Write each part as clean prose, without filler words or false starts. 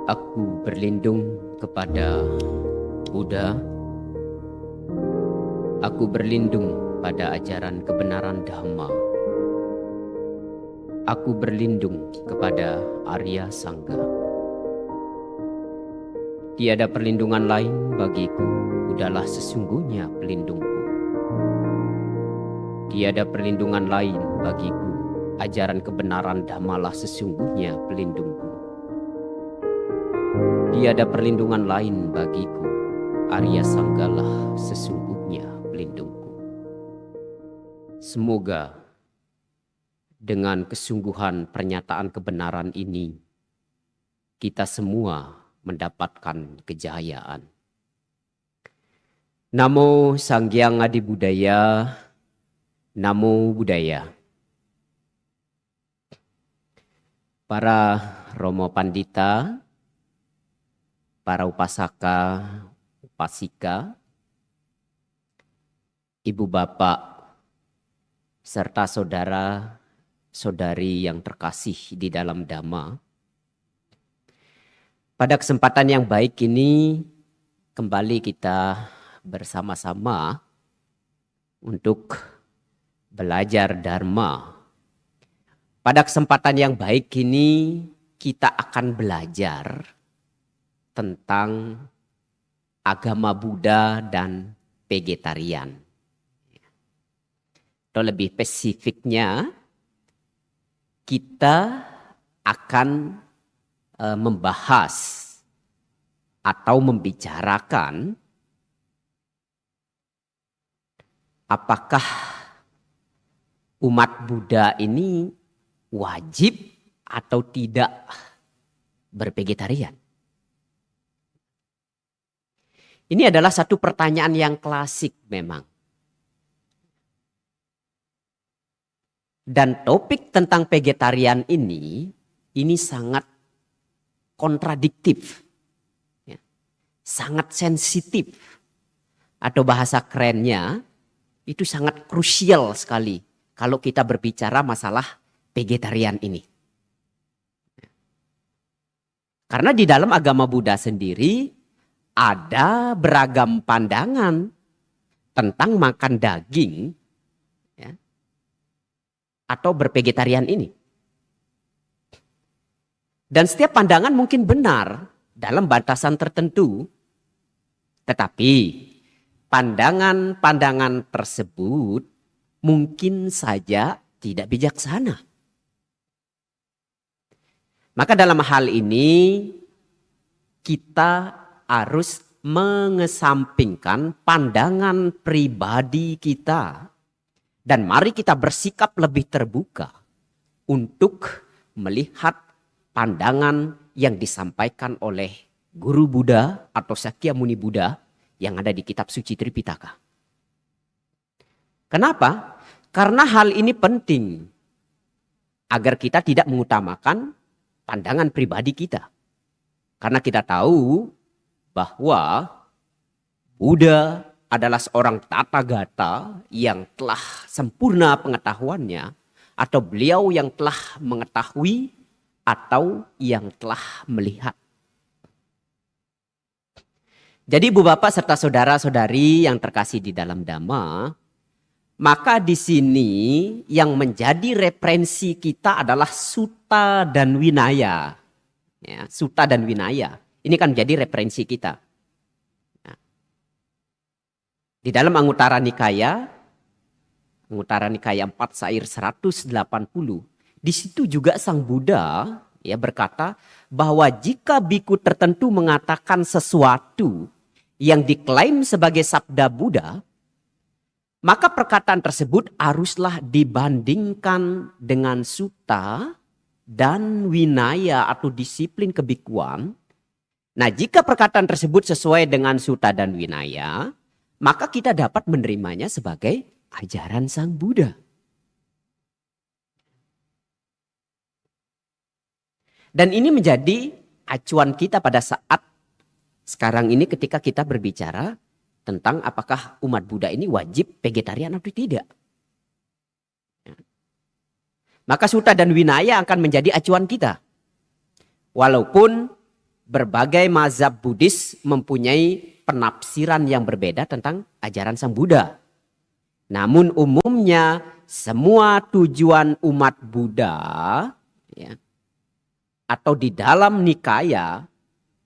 Aku berlindung kepada Buddha. Aku berlindung pada ajaran kebenaran Dhamma. Aku berlindung kepada Arya Sangga. Tiada perlindungan lain bagiku, Buddhalah sesungguhnya pelindungku. Tiada perlindungan lain bagiku, ajaran kebenaran Dhammalah sesungguhnya pelindungku. Tiada perlindungan lain bagiku, Arya Sanggalah sesungguhnya pelindungku. Semoga dengan kesungguhan pernyataan kebenaran ini, kita semua mendapatkan kejayaan. Namo Sanghyang Adi Budaya, Namo Buddhaya. Para Romo Pandita, para upasaka, upasika, ibu bapak, serta saudara-saudari yang terkasih di dalam Dhamma. Pada kesempatan yang baik ini, kembali kita bersama-sama untuk belajar Dharma. Pada kesempatan yang baik ini, kita akan belajar tentang agama Buddha dan vegetarian. Atau lebih spesifiknya, kita akan membahas atau membicarakan apakah umat Buddha ini wajib atau tidak bervegetarian. Ini adalah satu pertanyaan yang klasik memang. Dan topik tentang vegetarian ini sangat kontradiktif. Ya, sangat sensitif. Atau bahasa kerennya itu sangat krusial sekali kalau kita berbicara masalah vegetarian ini. Karena di dalam agama Buddha sendiri ada beragam pandangan tentang makan daging ya, atau bervegetarian ini. Dan setiap pandangan mungkin benar dalam batasan tertentu. Tetapi pandangan-pandangan tersebut mungkin saja tidak bijaksana. Maka dalam hal ini kita harus mengesampingkan pandangan pribadi kita. Dan mari kita bersikap lebih terbuka untuk melihat pandangan yang disampaikan oleh Guru Buddha atau Sakyamuni Buddha yang ada di kitab suci Tripitaka. Kenapa? Karena hal ini penting agar kita tidak mengutamakan pandangan pribadi kita. Karena kita tahu bahwa Buddha adalah seorang tathagata yang telah sempurna pengetahuannya, atau beliau yang telah mengetahui atau yang telah melihat. Jadi ibu bapak serta saudara-saudari yang terkasih di dalam Dhamma, maka di sini yang menjadi referensi kita adalah Sutta dan Vinaya. Ya, Sutta dan Vinaya. Ini kan menjadi referensi kita. Nah, di dalam Anguttara Nikaya 4 Sair 180, di situ juga Sang Buddha ya berkata bahwa jika biku tertentu mengatakan sesuatu yang diklaim sebagai sabda Buddha, maka perkataan tersebut haruslah dibandingkan dengan Sutta dan Vinaya atau disiplin kebikuan. Nah, jika perkataan tersebut sesuai dengan Sutta dan Vinaya, maka kita dapat menerimanya sebagai ajaran Sang Buddha. Dan ini menjadi acuan kita pada saat sekarang ini ketika kita berbicara tentang apakah umat Buddha ini wajib vegetarian atau tidak. Maka Sutta dan Winaya akan menjadi acuan kita. Walaupun berbagai mazhab Buddhis mempunyai penafsiran yang berbeda tentang ajaran Sang Buddha. Namun umumnya semua tujuan umat Buddha ya, atau di dalam Nikaya,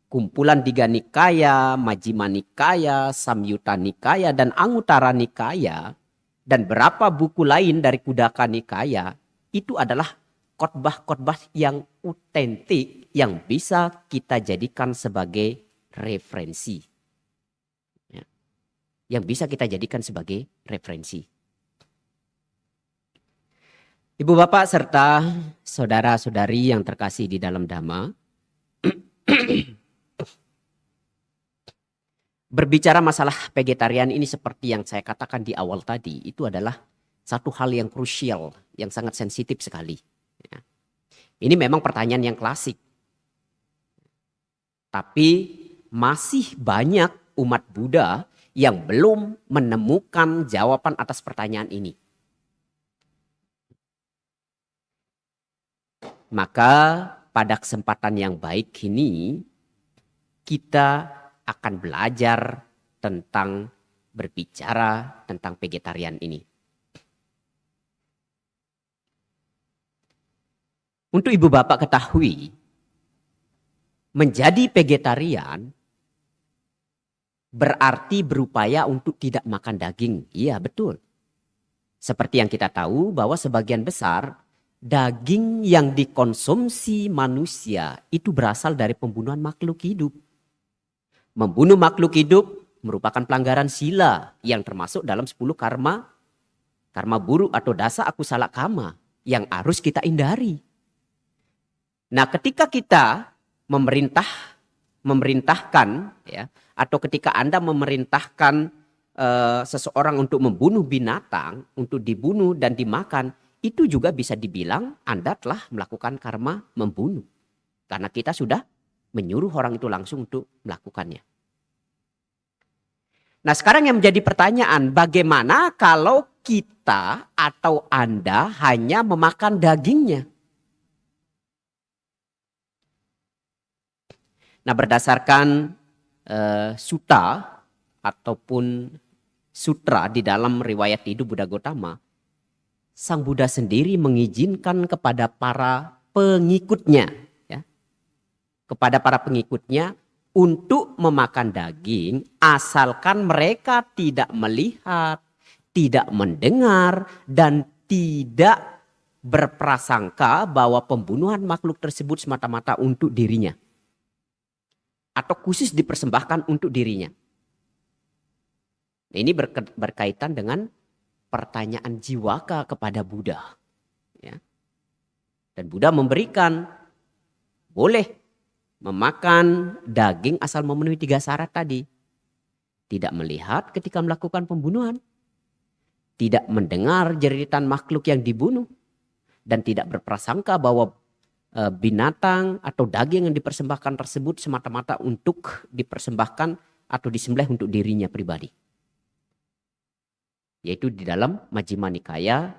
kumpulan Digha Nikaya, Majjhima Nikaya, Samyutta Nikaya, dan Anguttara Nikaya, dan berapa buku lain dari Khuddaka Nikaya, itu adalah khotbah-khotbah yang otentik yang bisa kita jadikan sebagai referensi. Ya. Yang bisa kita jadikan sebagai referensi. Ibu bapak serta saudara-saudari yang terkasih di dalam Dhamma, berbicara masalah vegetarian ini seperti yang saya katakan di awal tadi, itu adalah satu hal yang krusial, yang sangat sensitif sekali. Ya. Ini memang pertanyaan yang klasik. Tapi masih banyak umat Buddha yang belum menemukan jawaban atas pertanyaan ini. Maka pada kesempatan yang baik ini, kita akan belajar tentang berbicara tentang vegetarian ini. Untuk ibu bapak ketahui, menjadi vegetarian berarti berupaya untuk tidak makan daging. Iya betul. Seperti yang kita tahu bahwa sebagian besar daging yang dikonsumsi manusia itu berasal dari pembunuhan makhluk hidup. Membunuh makhluk hidup merupakan pelanggaran sila yang termasuk dalam 10 karma buruk atau dasa akusala kama yang harus kita hindari. Nah, ketika kita memerintahkan ya, atau ketika Anda memerintahkan seseorang untuk membunuh binatang, untuk dibunuh dan dimakan, itu juga bisa dibilang Anda telah melakukan karma membunuh. Karena kita sudah menyuruh orang itu langsung untuk melakukannya. Nah, sekarang yang menjadi pertanyaan, bagaimana kalau kita atau Anda hanya memakan dagingnya? Nah, berdasarkan sutta ataupun sutra di dalam riwayat hidup Buddha Gautama, Sang Buddha sendiri mengizinkan kepada para pengikutnya, ya, kepada para pengikutnya untuk memakan daging asalkan mereka tidak melihat, tidak mendengar, dan tidak berprasangka bahwa pembunuhan makhluk tersebut semata-mata untuk dirinya. Atau khusus dipersembahkan untuk dirinya. Ini berkaitan dengan pertanyaan jiwaka kepada Buddha. Ya. Dan Buddha memberikan boleh memakan daging asal memenuhi 3 syarat tadi. Tidak melihat ketika melakukan pembunuhan. Tidak mendengar jeritan makhluk yang dibunuh. Dan tidak berprasangka bahwa binatang atau daging yang dipersembahkan tersebut semata-mata untuk dipersembahkan atau disembelih untuk dirinya pribadi. Yaitu di dalam Majjhima Nikaya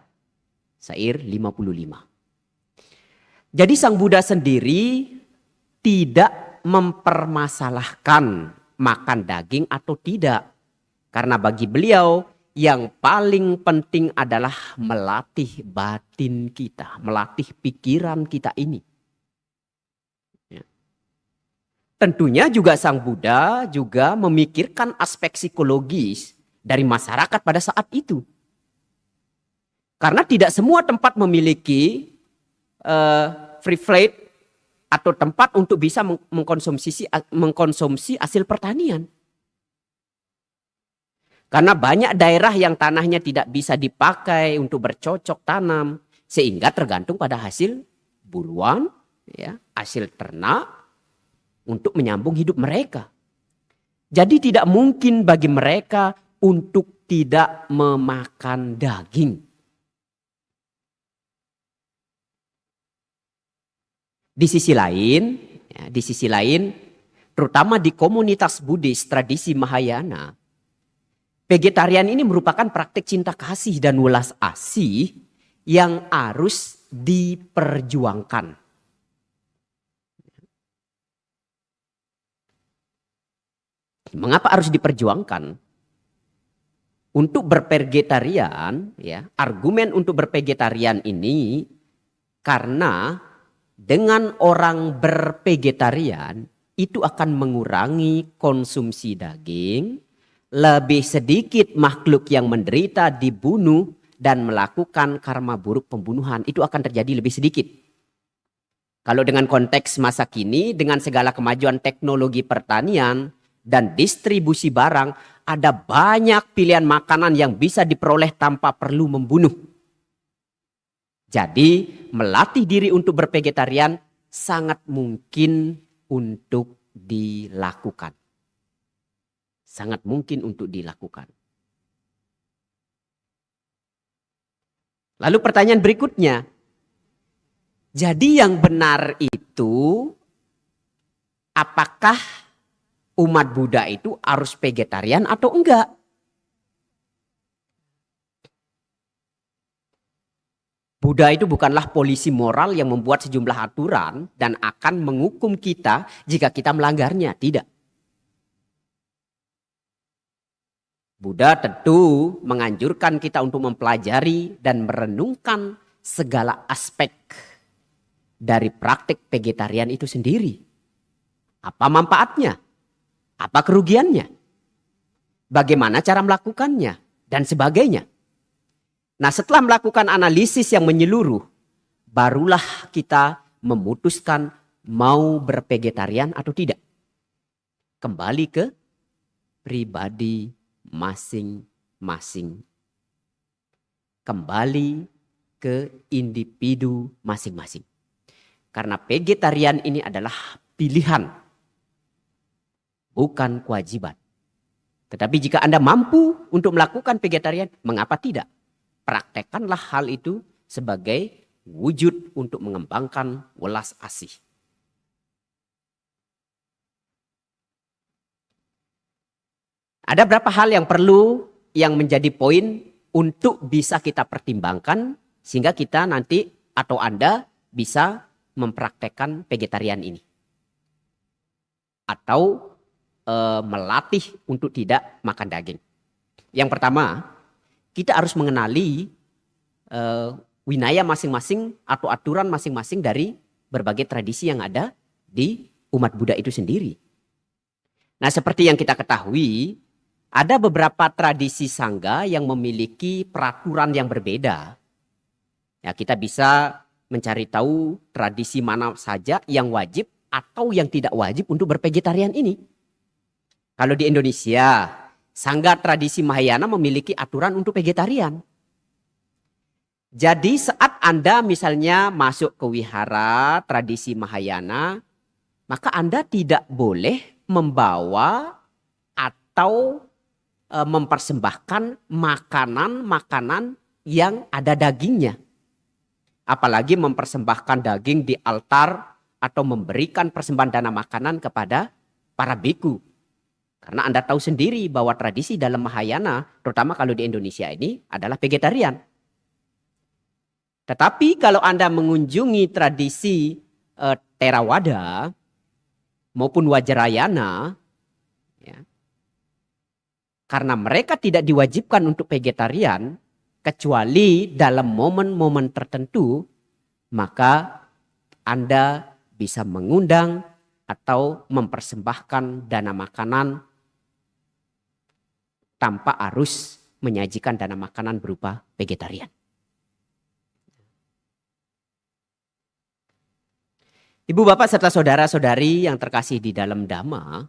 Sair 55. Jadi Sang Buddha sendiri tidak mempermasalahkan makan daging atau tidak. Karena bagi beliau yang paling penting adalah melatih batin kita, melatih pikiran kita ini. Ya. Tentunya juga Sang Buddha juga memikirkan aspek psikologis dari masyarakat pada saat itu. Karena tidak semua tempat memiliki free trade atau tempat untuk bisa mengkonsumsi hasil pertanian. Karena banyak daerah yang tanahnya tidak bisa dipakai untuk bercocok tanam. Sehingga tergantung pada hasil buruan, ya, hasil ternak untuk menyambung hidup mereka. Jadi tidak mungkin bagi mereka untuk tidak memakan daging. Di sisi lain, terutama di komunitas Buddhis tradisi Mahayana, vegetarian ini merupakan praktik cinta kasih dan welas asih yang harus diperjuangkan. Mengapa harus diperjuangkan? Untuk bervegetarian, ya, argumen untuk bervegetarian ini karena dengan orang bervegetarian itu akan mengurangi konsumsi daging, lebih sedikit makhluk yang menderita dibunuh dan melakukan karma buruk pembunuhan, itu akan terjadi lebih sedikit. Kalau dengan konteks masa kini, dengan segala kemajuan teknologi pertanian dan distribusi barang, ada banyak pilihan makanan yang bisa diperoleh tanpa perlu membunuh. Jadi melatih diri untuk bervegetarian sangat mungkin untuk dilakukan. Sangat mungkin untuk dilakukan. Lalu pertanyaan berikutnya. Jadi yang benar itu, apakah umat Buddha itu harus vegetarian atau enggak? Buddha itu bukanlah polisi moral yang membuat sejumlah aturan dan akan menghukum kita jika kita melanggarnya. Tidak. Buddha tentu menganjurkan kita untuk mempelajari dan merenungkan segala aspek dari praktik vegetarian itu sendiri. Apa manfaatnya? Apa kerugiannya? Bagaimana cara melakukannya? Dan sebagainya. Nah, setelah melakukan analisis yang menyeluruh, barulah kita memutuskan mau bervegetarian atau tidak. Kembali ke pribadi masing-masing. Kembali ke individu masing-masing. Karena vegetarian ini adalah pilihan, bukan kewajiban. Tetapi jika Anda mampu untuk melakukan vegetarian, mengapa tidak? Praktekkanlah hal itu sebagai wujud untuk mengembangkan welas asih. Ada berapa hal yang perlu yang menjadi poin untuk bisa kita pertimbangkan sehingga kita nanti atau Anda bisa mempraktekkan vegetarian ini. Atau melatih untuk tidak makan daging. Yang pertama, kita harus mengenali winaya masing-masing atau aturan masing-masing dari berbagai tradisi yang ada di umat Buddha itu sendiri. Nah, seperti yang kita ketahui, ada beberapa tradisi sangga yang memiliki peraturan yang berbeda. Ya, kita bisa mencari tahu tradisi mana saja yang wajib atau yang tidak wajib untuk bervegetarian ini. Kalau di Indonesia, Sangga Tradisi Mahayana memiliki aturan untuk vegetarian. Jadi saat Anda misalnya masuk ke wihara tradisi Mahayana, maka Anda tidak boleh membawa atau mempersembahkan makanan-makanan yang ada dagingnya. Apalagi mempersembahkan daging di altar atau memberikan persembahan dana makanan kepada para biku. Karena Anda tahu sendiri bahwa tradisi dalam Mahayana, terutama kalau di Indonesia ini, adalah vegetarian. Tetapi kalau Anda mengunjungi tradisi Theravada maupun Vajrayana, ya, karena mereka tidak diwajibkan untuk vegetarian, kecuali dalam momen-momen tertentu, maka Anda bisa mengundang atau mempersembahkan dana makanan tanpa harus menyajikan dana makanan berupa vegetarian. Ibu, bapak, serta saudara-saudari yang terkasih di dalam Dhamma,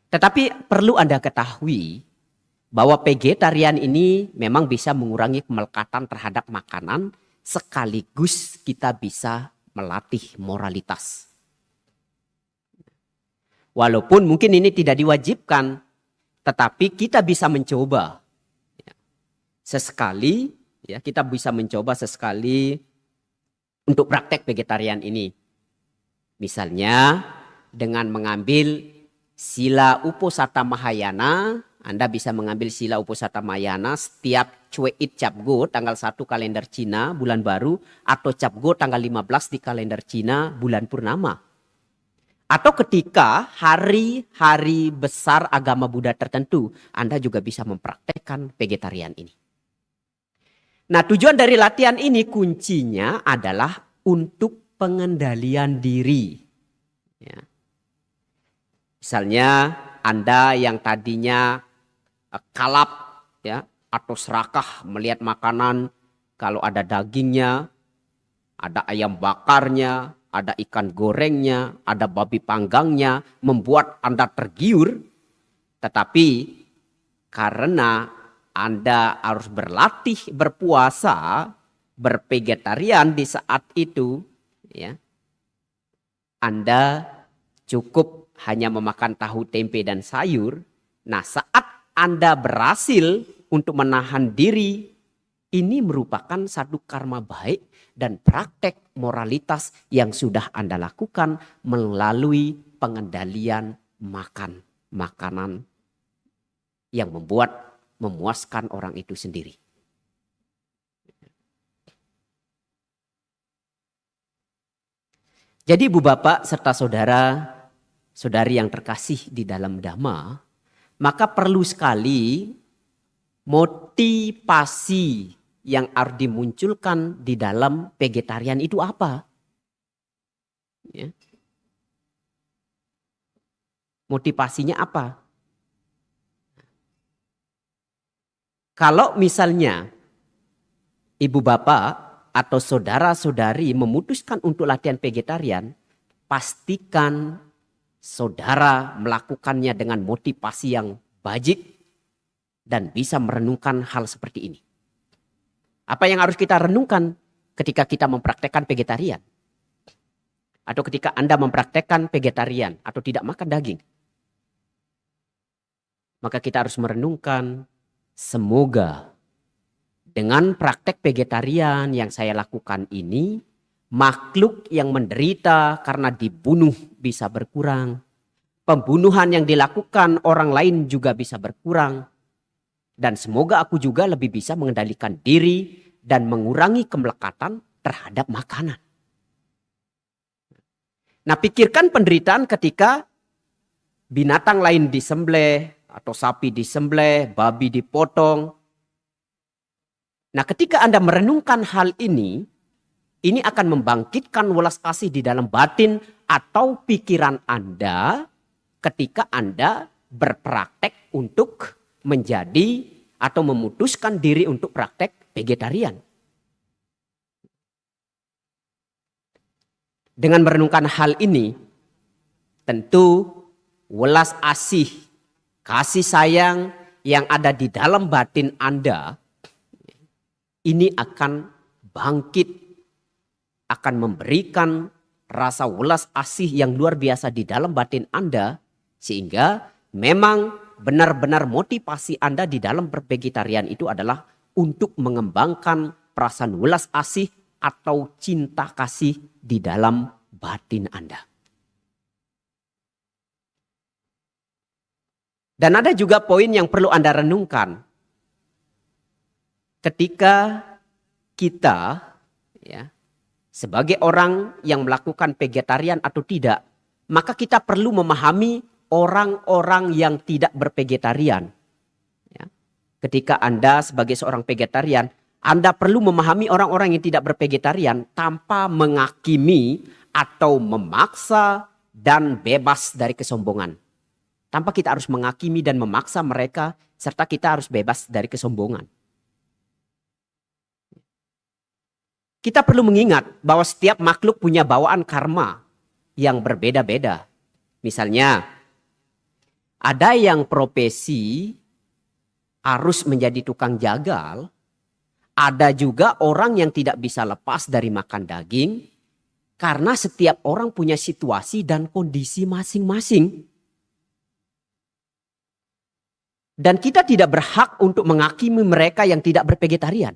tetapi perlu Anda ketahui bahwa vegetarian ini memang bisa mengurangi kemelekatan terhadap makanan, sekaligus kita bisa melatih moralitas. Walaupun mungkin ini tidak diwajibkan, tetapi kita bisa mencoba. Sesekali, ya, kita bisa mencoba sesekali untuk praktek vegetarian ini. Misalnya, dengan mengambil sila Uposatha Mahayana. Anda bisa mengambil sila Uposatha Mahayana setiap Chue It Cap Go tanggal 1 kalender Cina bulan baru, atau Cap Go tanggal 15 di kalender Cina bulan purnama. Atau ketika hari-hari besar agama Buddha tertentu, Anda juga bisa mempraktekkan vegetarian ini. Nah, tujuan dari latihan ini kuncinya adalah untuk pengendalian diri. Ya. Misalnya Anda yang tadinya kalap ya atau serakah melihat makanan, kalau ada dagingnya, ada ayam bakarnya, ada ikan gorengnya, ada babi panggangnya, membuat Anda tergiur. Tetapi karena Anda harus berlatih berpuasa, bervegetarian di saat itu, ya, Anda cukup hanya memakan tahu, tempe, dan sayur. Nah, saat Anda berhasil untuk menahan diri, ini merupakan satu karma baik dan praktek moralitas yang sudah Anda lakukan melalui pengendalian makan makanan yang membuat memuaskan orang itu sendiri. Jadi Ibu Bapak serta saudara-saudari yang terkasih di dalam Dhamma, maka perlu sekali motivasi yang harus dimunculkan di dalam vegetarian itu apa? Ya. Motivasinya apa? Kalau misalnya ibu bapak atau saudara-saudari memutuskan untuk latihan vegetarian, pastikan saudara melakukannya dengan motivasi yang bajik dan bisa merenungkan hal seperti ini. Apa yang harus kita renungkan ketika kita mempraktekkan vegetarian? Atau ketika Anda mempraktekkan vegetarian atau tidak makan daging? Maka kita harus merenungkan, semoga dengan praktek vegetarian yang saya lakukan ini, makhluk yang menderita karena dibunuh bisa berkurang. Pembunuhan yang dilakukan orang lain juga bisa berkurang. Dan semoga aku juga lebih bisa mengendalikan diri dan mengurangi kemelekatan terhadap makanan. Nah, pikirkan penderitaan ketika binatang lain disembelih, atau sapi disembelih, babi dipotong. Nah, ketika Anda merenungkan hal ini akan membangkitkan welas kasih di dalam batin atau pikiran Anda ketika Anda berpraktek untuk menjadi atau memutuskan diri untuk praktek vegetarian. Dengan merenungkan hal ini, tentu welas asih, kasih sayang yang ada di dalam batin Anda ini akan bangkit, akan memberikan rasa welas asih yang luar biasa di dalam batin Anda, sehingga memang benar-benar motivasi Anda di dalam bervegetarian itu adalah untuk mengembangkan perasaan welas asih atau cinta kasih di dalam batin Anda. Dan ada juga poin yang perlu Anda renungkan. Ketika kita ya, sebagai orang yang melakukan vegetarian atau tidak, maka kita perlu memahami orang-orang yang tidak bervegetarian. Ya. Ketika Anda sebagai seorang vegetarian, Anda perlu memahami orang-orang yang tidak bervegetarian tanpa menghakimi atau memaksa dan bebas dari kesombongan. Tanpa kita harus menghakimi dan memaksa mereka, serta kita harus bebas dari kesombongan. Kita perlu mengingat bahwa setiap makhluk punya bawaan karma yang berbeda-beda. Misalnya, ada yang profesi harus menjadi tukang jagal. Ada juga orang yang tidak bisa lepas dari makan daging. Karena setiap orang punya situasi dan kondisi masing-masing. Dan kita tidak berhak untuk menghakimi mereka yang tidak bervegetarian.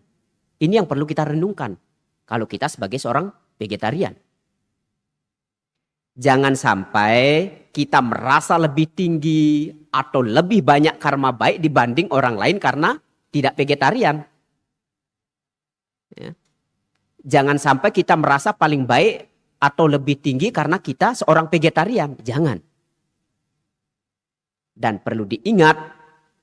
Ini yang perlu kita renungkan. Kalau kita sebagai seorang vegetarian. Jangan sampai kita merasa lebih tinggi atau lebih banyak karma baik dibanding orang lain karena tidak vegetarian. Ya. Jangan sampai kita merasa paling baik atau lebih tinggi karena kita seorang vegetarian. Jangan. Dan perlu diingat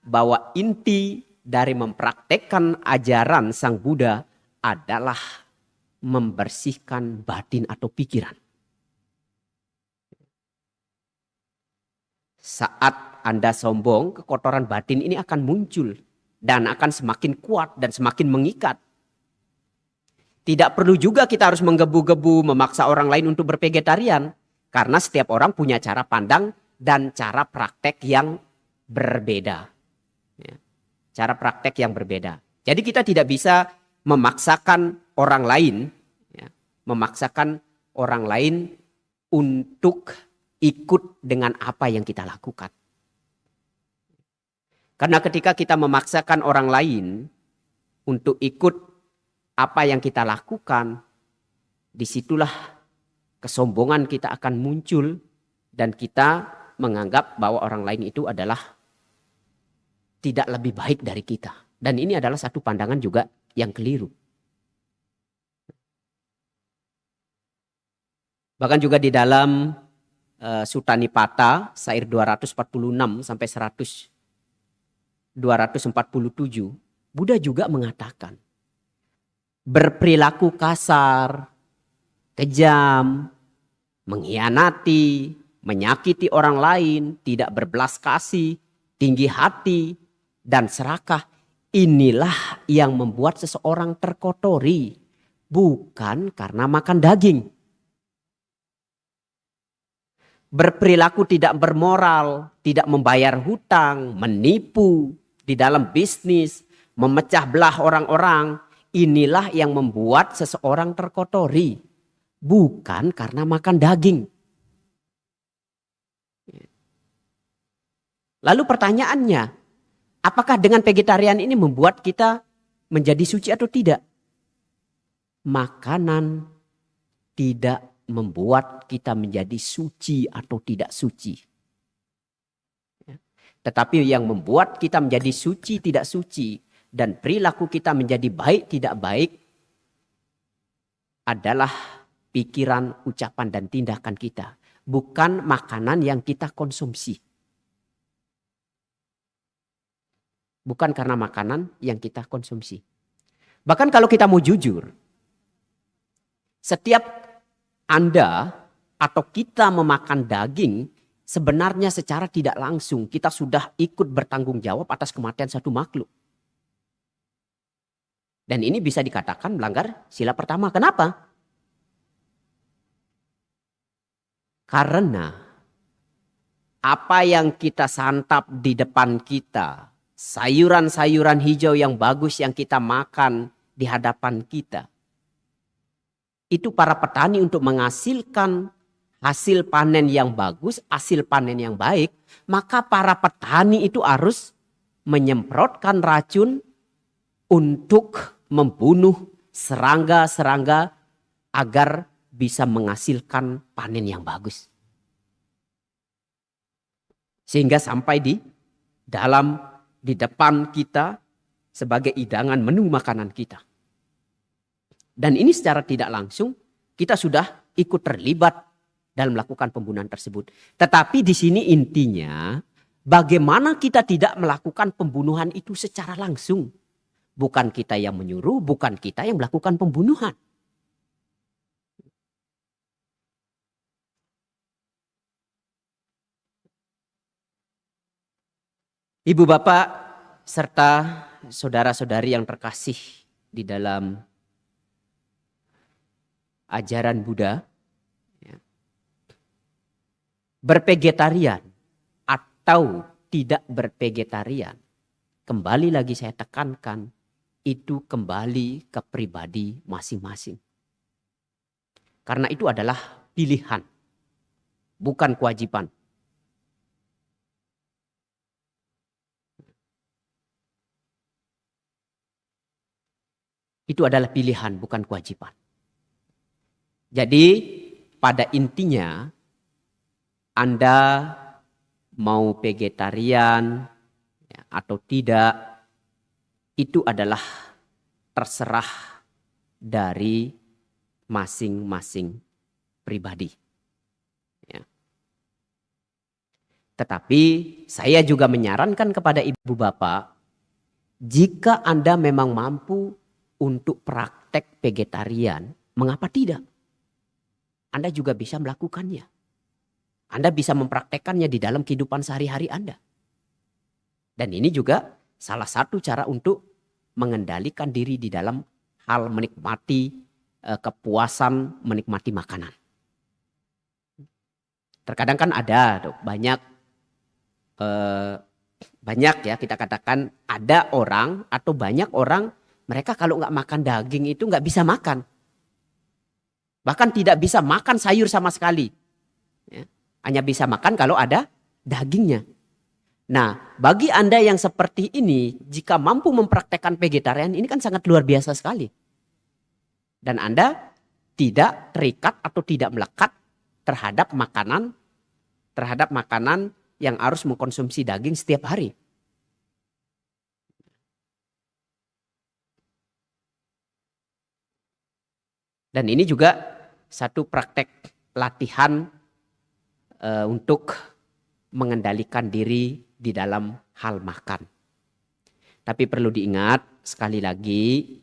bahwa inti dari mempraktekkan ajaran Sang Buddha adalah membersihkan batin atau pikiran. Saat Anda sombong, kekotoran batin ini akan muncul dan akan semakin kuat dan semakin mengikat. Tidak perlu juga kita harus menggebu-gebu memaksa orang lain untuk bervegetarian, karena setiap orang punya cara pandang dan cara praktek yang berbeda. Ya, cara praktek yang berbeda. Jadi kita tidak bisa memaksakan orang lain, ya, memaksakan orang lain untuk ikut dengan apa yang kita lakukan. Karena ketika kita memaksakan orang lain untuk ikut apa yang kita lakukan, disitulah kesombongan kita akan muncul dan kita menganggap bahwa orang lain itu adalah tidak lebih baik dari kita. Dan ini adalah satu pandangan juga yang keliru. Bahkan juga di dalam Sutta Nipata, sair 246 sampai 247, Buddha juga mengatakan, berperilaku kasar, kejam, mengkhianati, menyakiti orang lain, tidak berbelas kasih, tinggi hati, dan serakah, inilah yang membuat seseorang terkotori, bukan karena makan daging. Berperilaku tidak bermoral, tidak membayar hutang, menipu di dalam bisnis, memecah belah orang-orang, inilah yang membuat seseorang terkotori, bukan karena makan daging. Lalu pertanyaannya, apakah dengan vegetarian ini membuat kita menjadi suci atau tidak? Makanan tidak membuat kita menjadi suci atau tidak suci. Tetapi yang membuat kita menjadi suci tidak suci dan perilaku kita menjadi baik tidak baik adalah pikiran, ucapan, dan tindakan kita. Bukan makanan yang kita konsumsi. Bukan karena makanan yang kita konsumsi. Bahkan kalau kita mau jujur, setiap Anda atau kita memakan daging, sebenarnya secara tidak langsung kita sudah ikut bertanggung jawab atas kematian satu makhluk. Dan ini bisa dikatakan melanggar sila pertama. Kenapa? Karena apa yang kita santap di depan kita, sayuran-sayuran hijau yang bagus yang kita makan di hadapan kita, itu para petani untuk menghasilkan hasil panen yang bagus, hasil panen yang baik, maka para petani itu harus menyemprotkan racun untuk membunuh serangga-serangga agar bisa menghasilkan panen yang bagus. Sehingga sampai di depan kita sebagai hidangan menu makanan kita. Dan ini secara tidak langsung kita sudah ikut terlibat dalam melakukan pembunuhan tersebut. Tetapi di sini intinya bagaimana kita tidak melakukan pembunuhan itu secara langsung. Bukan kita yang menyuruh, bukan kita yang melakukan pembunuhan. Ibu bapak serta saudara-saudari yang terkasih di dalam ajaran Buddha, bervegetarian atau tidak bervegetarian, kembali lagi saya tekankan, itu kembali ke pribadi masing-masing. Karena itu adalah pilihan, bukan kewajiban. Itu adalah pilihan, bukan kewajiban. Jadi pada intinya Anda mau vegetarian ya, atau tidak, itu adalah terserah dari masing-masing pribadi. Ya. Tetapi saya juga menyarankan kepada ibu bapak, jika Anda memang mampu untuk praktek vegetarian, mengapa tidak? Anda juga bisa melakukannya. Anda bisa mempraktekkannya di dalam kehidupan sehari-hari Anda. Dan ini juga salah satu cara untuk mengendalikan diri di dalam hal menikmati kepuasan, menikmati makanan. Terkadang kan ada banyak ya, kita katakan ada orang atau banyak orang, mereka kalau nggak makan daging itu nggak bisa makan. Bahkan tidak bisa makan sayur sama sekali. Ya. Hanya bisa makan kalau ada dagingnya. Nah, bagi Anda yang seperti ini, jika mampu mempraktekkan vegetarian, ini kan sangat luar biasa sekali. Dan Anda tidak terikat atau tidak melekat terhadap makanan yang harus mengkonsumsi daging setiap hari. Dan ini juga satu praktek latihan untuk mengendalikan diri di dalam hal makan. Tapi perlu diingat sekali lagi,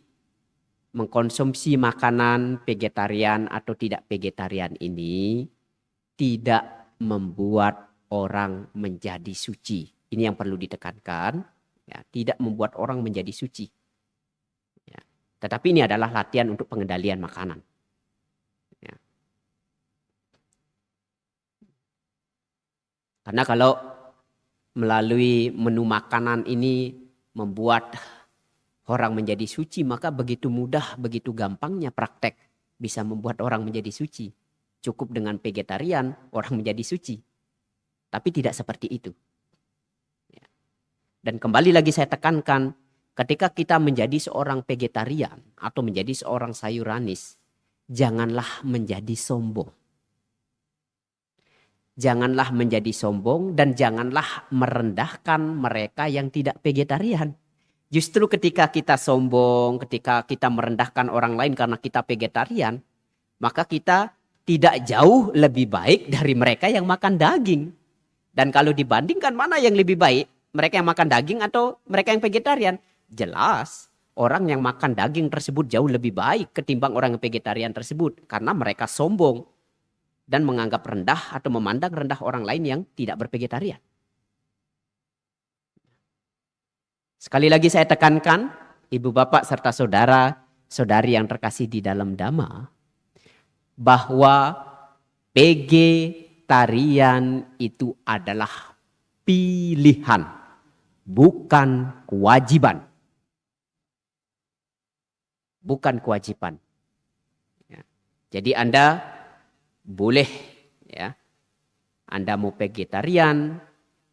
mengkonsumsi makanan vegetarian atau tidak vegetarian ini tidak membuat orang menjadi suci. Ini yang perlu ditekankan, ya, tidak membuat orang menjadi suci. Ya. Tetapi ini adalah latihan untuk pengendalian makanan. Ya. Karena kalau melalui menu makanan ini membuat orang menjadi suci, maka begitu mudah, begitu gampangnya praktek bisa membuat orang menjadi suci. Cukup dengan vegetarian, orang menjadi suci. Tapi tidak seperti itu. Dan kembali lagi saya tekankan, ketika kita menjadi seorang vegetarian atau menjadi seorang sayuranis, janganlah menjadi sombong. Janganlah menjadi sombong dan janganlah merendahkan mereka yang tidak vegetarian. Justru ketika kita sombong, ketika kita merendahkan orang lain karena kita vegetarian, maka kita tidak jauh lebih baik dari mereka yang makan daging. Dan kalau dibandingkan mana yang lebih baik, mereka yang makan daging atau mereka yang vegetarian? Jelas orang yang makan daging tersebut jauh lebih baik ketimbang orang yang vegetarian tersebut. Karena mereka sombong dan menganggap rendah atau memandang rendah orang lain yang tidak bervegetarian. Sekali lagi saya tekankan, ibu bapak serta saudara, saudari yang terkasih di dalam Dhamma, bahwa vegetarian itu adalah pilihan, bukan kewajiban. Bukan kewajiban. Ya. Jadi Anda boleh, ya, Anda mau vegetarian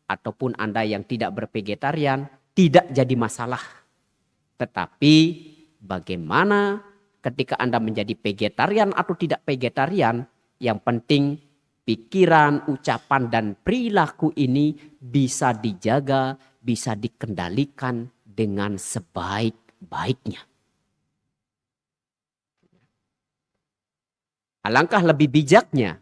ataupun Anda yang tidak bervegetarian, tidak jadi masalah. Tetapi bagaimana ketika Anda menjadi vegetarian atau tidak vegetarian, yang penting pikiran, ucapan, dan perilaku ini bisa dijaga, bisa dikendalikan dengan sebaik-baiknya. Alangkah lebih bijaknya,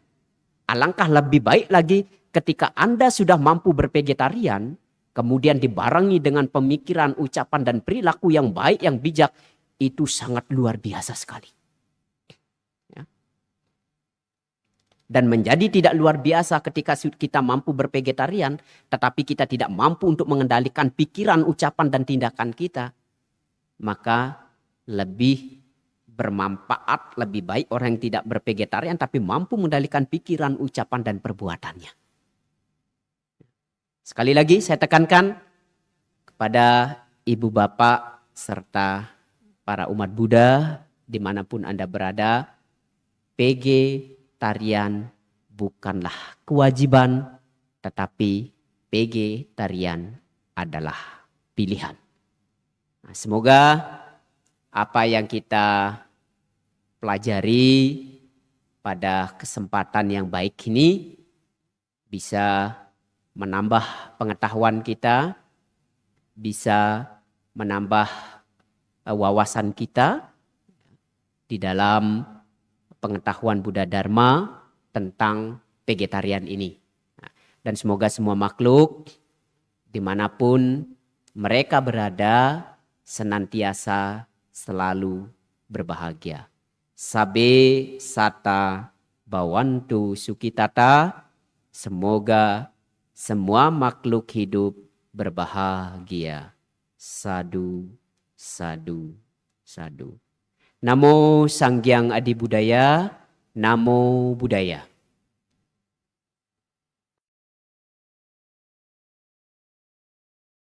alangkah lebih baik lagi ketika Anda sudah mampu bervegetarian, kemudian dibarengi dengan pemikiran, ucapan, dan perilaku yang baik, yang bijak, itu sangat luar biasa sekali. Ya. Dan menjadi tidak luar biasa ketika kita mampu bervegetarian, tetapi kita tidak mampu untuk mengendalikan pikiran, ucapan, dan tindakan kita, maka lebih bermanfaat, lebih baik orang yang tidak bervegetarian tapi mampu mengendalikan pikiran, ucapan, dan perbuatannya. Sekali lagi saya tekankan kepada ibu bapak serta para umat Buddha dimanapun Anda berada, vegetarian bukanlah kewajiban, tetapi vegetarian adalah pilihan. Nah, semoga apa yang kita pelajari pada kesempatan yang baik ini bisa menambah pengetahuan kita, bisa menambah wawasan kita di dalam pengetahuan Buddha Dharma tentang vegetarian ini. Dan semoga semua makhluk dimanapun mereka berada senantiasa selalu berbahagia. Sabe sata bawantu sukitata. Semoga semua makhluk hidup berbahagia. Sadu, sadu, sadu. Namo Sanghyang Adi Budaya. Namo Buddhaya.